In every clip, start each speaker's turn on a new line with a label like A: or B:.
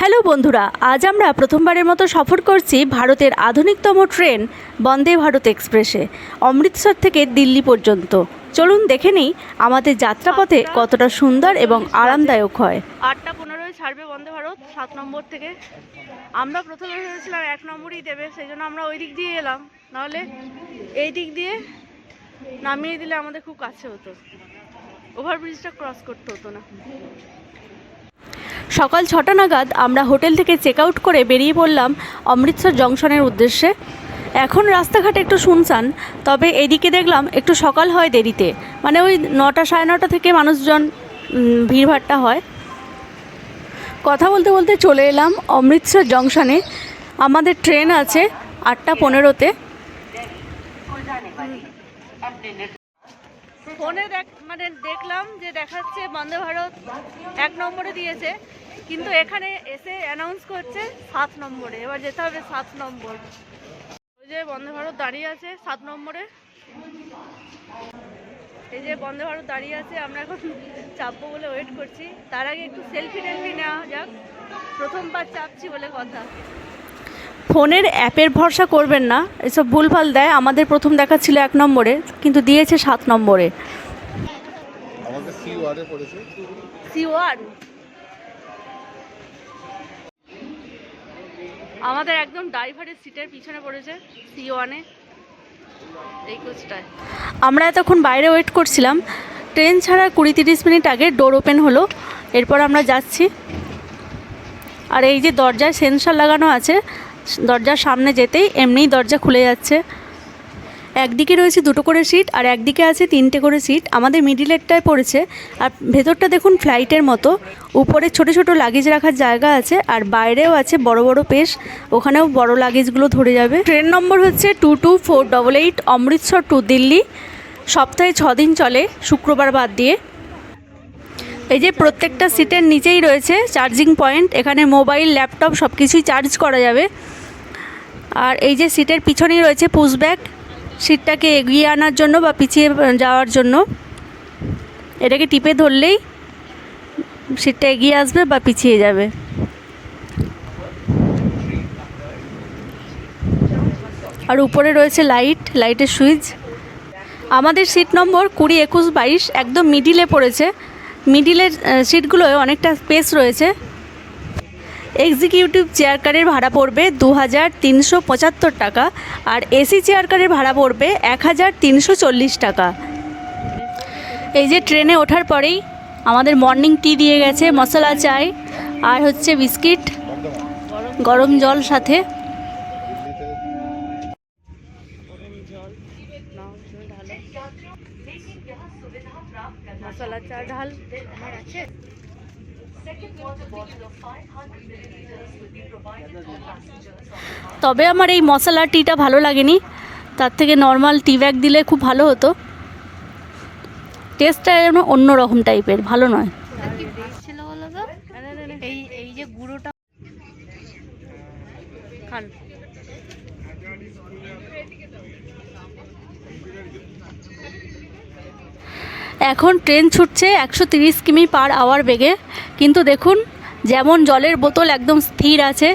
A: Hello বন্ধুরা, আজ আমরা প্রথমবারের মতো সফর করছি ভারতের আধুনিকতম ট্রেন বন্দে ভারত এক্সপ্রেসে অমৃতসর থেকে দিল্লি পর্যন্ত। চলুন দেখে নিই আমাদের যাত্রাপথে কতটা সুন্দর এবং আরামদায়ক হয়। 8:15 ছাড়বে বন্দে ভারত 7 নম্বর থেকে। আমরা প্রথমে ভেবেছিলাম 1 নম্বরই দেবে, সেই জন্য আমরা ওই দিক দিয়ে এলাম, নাহলে এই দিক দিয়ে নামিয়ে দিলে আমাদের খুব কাছে হতো, ওভারব্রিজটা ক্রস করতে হতো না। সকাল 6টা নাগাদ আমরা হোটেল থেকে চেক আউট করে বেরিয়ে পড়লাম অমৃতসর জংশনের উদ্দেশ্যে। এখন রাস্তাঘাট একটু শুনশান, তবে এদিকে দেখলাম একটু সকাল হয় দেরিতে, মানে ওই 9টা সাড়ে 9টা থেকে মানুষজন ভিড়ভাট্টা হয়। কথা বলতে বলতে চলে এলাম অমৃতসর জংশনে। আমাদের ট্রেন আছে 8:15-তে। ফোনে দেখলাম যে দেখাচ্ছে বন্দে ভারত 1 নম্বরে দিয়েছে, কিন্তু এখানে এসে অ্যানাউন্স করছে 7 নম্বরে। এবার যেতে হবে 7 নম্বর। ওই যে বন্দে ভারত দাঁড়িয়ে আছে 7 নম্বরে, এই যে বন্দে ভারত দাঁড়িয়ে আছে। আমরা এখন চাপবো বলে ওয়েট করছি। তার আগে একটু সেলফি নেওয়া যাক, প্রথমবার চাপছি বলে কথা। ফোনের অ্যাপের ভরসা করবেন না, এসব ভুলভাল দেয়। আমাদের প্রথম দেখা ছিল 1 নম্বরে, কিন্তু দিয়েছে 7 নম্বরে। আমাদের একদম ড্রাইভারের সিটের পিছনে পড়েছে C1-এ, এই কোচটায়। আমরা এতক্ষণ বাইরে ওয়েট করছিলাম। ট্রেন ছাড়ার 20-30 মিনিট আগে ডোর ওপেন হলো, এরপর আমরা যাচ্ছি। আর এই যে দরজায় সেন্সর লাগানো আছে, দরজার সামনে যেতেই এমনিই দরজা খুলে যাচ্ছে। একদিকে রয়েছে 2টো করে সিট আর একদিকে আছে 3টে করে সিট। আমাদের মিডিলেরটায় পড়েছে। আর ভেতরটা দেখুন ফ্লাইটের মতো, উপরে ছোট ছোট লাগেজ রাখার জায়গা আছে, আর বাইরেও আছে বড় বড় পেশ, ওখানেও বড় লাগেজগুলো ধরে যাবে। ট্রেন নম্বর হচ্ছে 22488 অমৃতসর টু দিল্লি। সপ্তাহে 6 দিন চলে, শুক্রবার বাদ দিয়ে। এই যে প্রত্যেকটা সিটের নিচেই রয়েছে চার্জিং পয়েন্ট, এখানে মোবাইল, ল্যাপটপ সব কিছুই চার্জ করা যাবে। আর এই যে সিটের পিছনেই রয়েছে পুশব্যাক, সিটটাকে এগিয়ে আনার জন্য বা পিছিয়ে যাওয়ার জন্য। এটাকে টিপে ধরলেই সিটটা এগিয়ে আসবে বা পিছিয়ে যাবে। আর উপরে রয়েছে লাইটের সুইচ। আমাদের সিট নম্বর 20, 21, 22 একদম মিডিলে পড়েছে। মিডিলের সিটগুলোয় অনেকটা স্পেস রয়েছে। এক্সিকিউটিভ চেয়ার কারের ভাড়া পড়বে 2375 টাকা, আর এসি চেয়ার কারের ভাড়া পড়বে 1340 টাকা। এই যে ট্রেনে ওঠার পরেই আমাদের মর্নিং টি দিয়ে গেছে, মশলা চাই আর হচ্ছে বিস্কিট, গরম জল সাথে। মশলা চা ঢাল আছে। তবে আমার এই মশলা টিটা ভালো লাগেনি, তার থেকে নর্মাল টি ব্যাগ দিলে খুব ভালো হতো। টেস্টটা যেন অন্যরকম টাইপের, ভালো নয়। এই যে গুঁড়োটা খান। এখন ট্রেন ছুটছে 130 কিমি/আওয়ার বেগে, কিন্তু দেখুন যেমন জলের বোতল একদম স্থির আছে,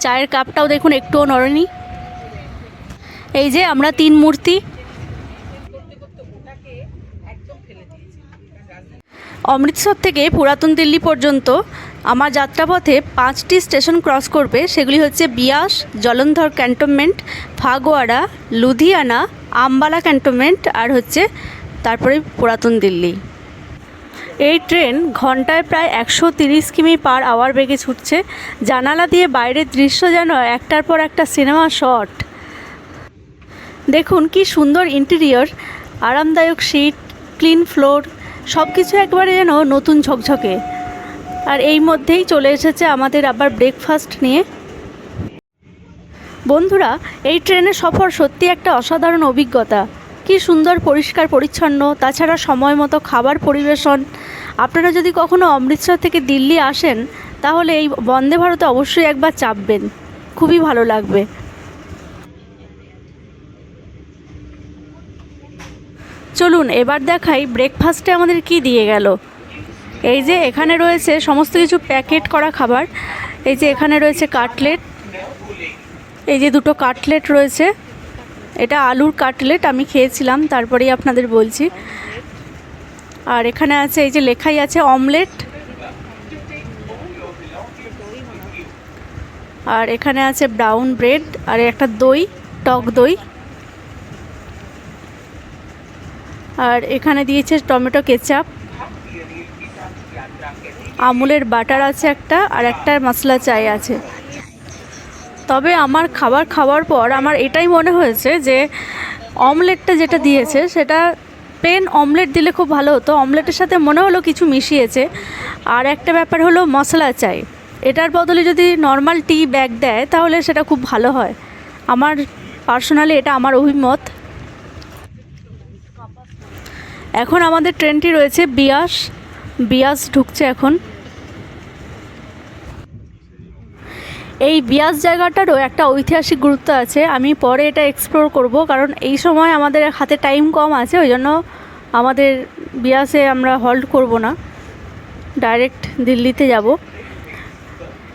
A: চায়ের কাপটাও দেখুন একটুও নড়েনি। এই যে আমরা 3 মূর্তি। অমৃতসর থেকে পুরাতন দিল্লি পর্যন্ত আমার যাত্রাপথে 5টি স্টেশন ক্রস করবে। সেগুলি হচ্ছে বিয়াস, জলন্ধর ক্যান্টনমেন্ট, ফাগওয়াড়া, লুধিয়ানা, আম্বালা ক্যান্টনমেন্ট, আর হচ্ছে তারপরে পুরাতন দিল্লি। এই ট্রেন ঘন্টায় প্রায় 130 কিমি/আওয়ার বেগে ছুটছে। জানালা দিয়ে বাইরের দৃশ্য যেন একটার পর একটা সিনেমা শট। দেখুন কি সুন্দর ইন্টেরিয়র, আরামদায়ক সিট, ক্লিন ফ্লোর, সব কিছু একবারে যেন নতুন ঝকঝকে। আর এই মধ্যেই চলে এসেছে আমাদের আবার ব্রেকফাস্ট নিয়ে। বন্ধুরা, এই ট্রেনের সফর সত্যি একটা অসাধারণ অভিজ্ঞতা। কি সুন্দর পরিষ্কার পরিচ্ছন্ন, তাছাড়া সময় মতো খাবার পরিবেশন। আপনারা যদি কখনো অমৃতসর থেকে দিল্লি আসেন, তাহলে এই বন্দে ভারতে অবশ্যই একবার চাপবেন, খুবই ভালো লাগবে। চলুন এবার দেখাই ব্রেকফাস্টে আমাদের কি দিয়ে গেল। এই যে এখানে রয়েছে সমস্ত কিছু প্যাকেট করা খাবার। এই যে এখানে রয়েছে কাটলেট, এই যে দুটো কাটলেট রয়েছে, এটা আলুর কাটলেট, আমি খেয়েছিলাম তারপরেই আপনাদের বলছি। আর এখানে আছে এই যে লেখাই আছে অমলেট, আর এখানে আছে ব্রাউন ব্রেড, আর একটা দই, টক দই, আর এখানে দিয়েছে টমেটো কেচাপ, আমুলের বাটার আছে একটা, আর একটা মশলা চাই আছে। তবে আমার খাবার খাওয়ার পর আমার এটাই মনে হয়েছে যে অমলেটটা যেটা দিয়েছে সেটা প্লেন অমলেট দিলে খুব ভালো হতো। অমলেটের সাথে মনে হলো কিছু মিশিয়েছে। আর একটা ব্যাপার হলো মশলা চাই, এটার বদলে যদি নর্মাল টি ব্যাগ দেয় তাহলে সেটা খুব ভালো হয়। আমার পার্সোনালি এটা আমার অভিমত। এখন আমাদের ট্রেনটি রয়েছে বিয়াস, বিয়াস ঢুকছে এখন। এই বিয়াস জায়গাটারও একটা ঐতিহাসিক গুরুত্ব আছে, আমি পরে এটা এক্সপ্লোর করব, কারণ এই সময় আমাদের হাতে টাইম কম আছে, ওই জন্য আমাদের বিয়াসে আমরা হল্ট করব না, ডাইরেক্ট দিল্লিতে যাব।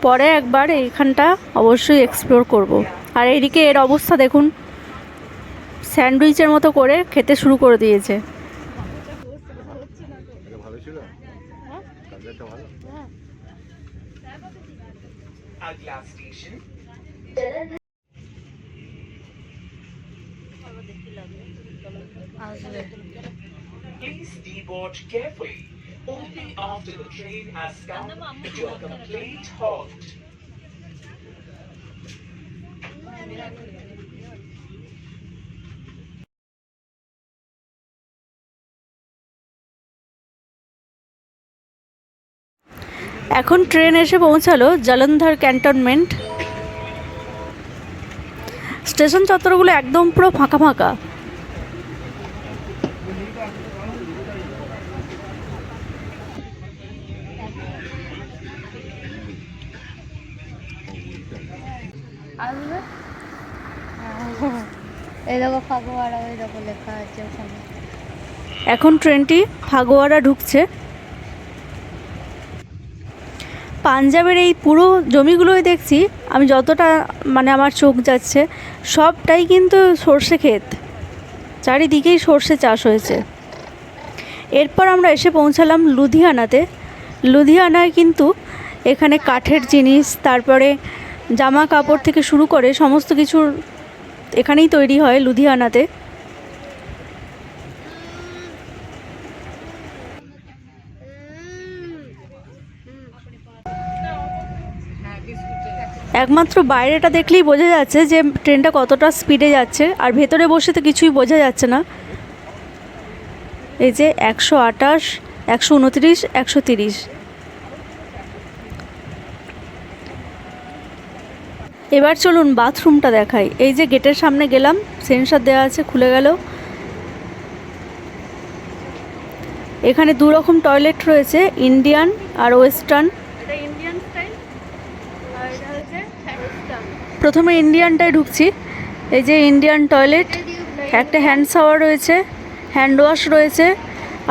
A: পরে একবার এইখানটা অবশ্যই এক্সপ্লোর করব। আর এইদিকে এর অবস্থা দেখুন, স্যান্ডউইচের মতো করে খেতে শুরু করে দিয়েছে।
B: Please deboard carefully. Only after the train has come to a complete halt.
A: এখন ট্রেন এসে পৌঁছালো জলন্ধর ক্যান্টনমেন্ট। স্টেশন চত্বরগুলো একদম পুরো ফাঁকা ফাঁকা। এখন ট্রেনটি ফাগোয়ারা ঢুকছে। পাঞ্জাবের এই পুরো জমিগুলোই দেখছি আমি, যতটা মানে আমার চোখ যাচ্ছে সবটাই কিন্তু সর্ষে ক্ষেত, চারিদিকেই সর্ষে চাষ হয়েছে। এরপর আমরা এসে পৌঁছালাম লুধিয়ানাতে। লুধিয়ানায় কিন্তু এখানে কাঠের জিনিস, তারপরে জামা কাপড় থেকে শুরু করে সমস্ত কিছু এখানেই তৈরি হয় লুধিয়ানাতে। একমাত্র বাইরেটা দেখলেই বোঝা যাচ্ছে যে ট্রেনটা কতটা স্পিডে যাচ্ছে, আর ভেতরে বসে তো কিছুই বোঝা যাচ্ছে না। এই যে 128, 129, 130। এবার চলুন বাথরুমটা দেখাই। এই যে গেটের সামনে গেলাম, সেন্সর দেওয়া আছে, খুলে গেল। এখানে দু রকম টয়লেট রয়েছে, ইন্ডিয়ান আর ওয়েস্টার্ন। এটা ইন্ডিয়ান স্টাইল, আর এটা হচ্ছে ওয়েস্টার্ন। প্রথমে ইন্ডিয়ানটায় ঢুকছি। এই যে ইন্ডিয়ান টয়লেট, একটা হ্যান্ড শাওয়ার রয়েছে, হ্যান্ড ওয়াশ রয়েছে,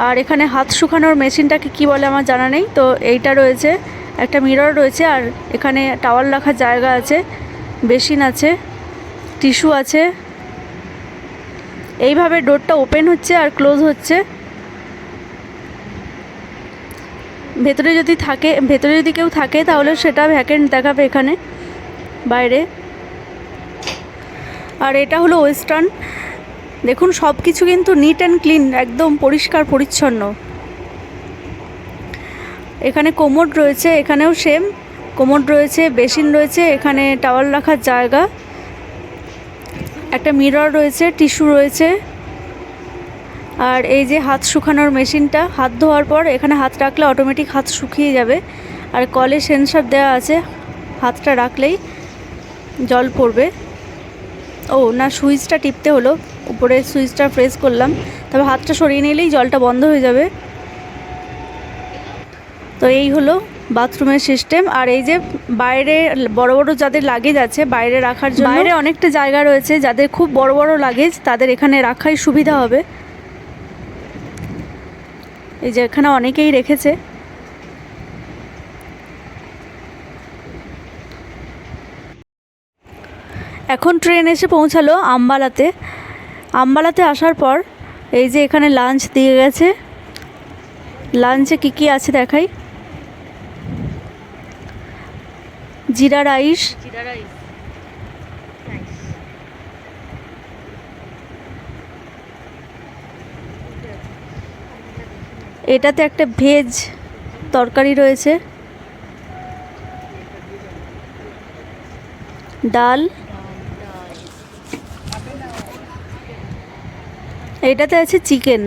A: আর এখানে হাত শুকানোর মেশিনটাকে কি বলে আমার জানা নেই, তো এইটা রয়েছে। একটা মিরর রয়েছে, আর এখানে টাওয়াল রাখার জায়গা আছে, বেসিন আছে, টিস্যু আছে। এইভাবে ডোরটা ওপেন হচ্ছে আর ক্লোজ হচ্ছে। ভেতরে যদি কেউ থাকে তাহলে সেটা ভ্যাকেন্ট দেখাবে এখানে বাইরে। আর এটা হলো ওয়েস্টার্ন। দেখুন সব কিছু কিন্তু নিট অ্যান্ড ক্লিন, একদম পরিষ্কার পরিচ্ছন্ন। এখানে কোমোড রয়েছে, এখানেও সেম কোমোড রয়েছে, বেসিন রয়েছে, এখানে টাওয়াল রাখার জায়গা, একটা মিরর রয়েছে, টিস্যু রয়েছে। আর এই যে হাত শুকানোর মেশিনটা, হাত ধোয়ার পর এখানে হাত রাখলে অটোমেটিক হাত শুকিয়ে যাবে। আর কলে সেন্সর দেওয়া আছে, হাতটা রাখলেই জল পড়বে। ও না, সুইচটা টিপতে হলো, উপরে সুইচটা প্রেস করলাম, তবে হাতটা সরিয়ে নিলেই জলটা বন্ধ হয়ে যাবে। তো এই হলো বাথরুমের সিস্টেম। আর এই যে বাইরে বড় বড় যাদের লাগেজ আছে বাইরে রাখার জন্য, বাইরে অনেকটা জায়গা রয়েছে, যাদের খুব বড় বড় লাগেজ তাদের এখানে রাখাই সুবিধা হবে। এই যে এখানে অনেকেই রেখেছে। এখন ট্রেন এসে পৌঁছালো আম্বালাতে। আম্বালাতে আসার পর এই যে এখানে লাঞ্চ দিয়ে গেছে। লাঞ্চে কী আছে দেখাই। জিরা রাইস, এটাতে একটা ভেজ তরকারি রয়েছে, ডাল, এটাতে আছে চিকেন।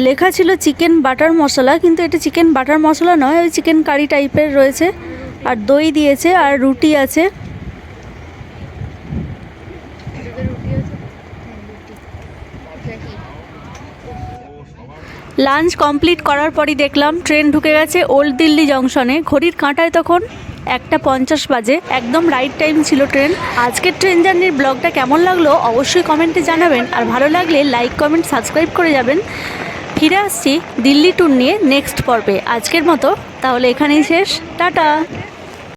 A: লেখা ছিল চিকেন বাটার মশলা, কিন্তু এটা চিকেন বাটার মশলা নয়, ওই চিকেন কারি টাইপের রয়েছে। আর দই দিয়েছে আর রুটি আছে। লাঞ্চ কমপ্লিট করার পরই দেখলাম ট্রেন ঢুকে গেছে ওল্ড দিল্লি জংশনে। ঘড়ির কাঁটায় তখন 1:50 বাজে, একদম রাইট টাইম ছিল ট্রেন। আজকের ট্রেন জার্নির ব্লগটা কেমন লাগলো অবশ্যই কমেন্টে জানাবেন, আর ভালো লাগলে লাইক কমেন্ট সাবস্ক্রাইব করে যাবেন। ফিরে আসছি দিল্লি ট্যুর নিয়ে নেক্সট পর্বে। আজকের মতো তাহলে এখানেই শেষ, টাটা।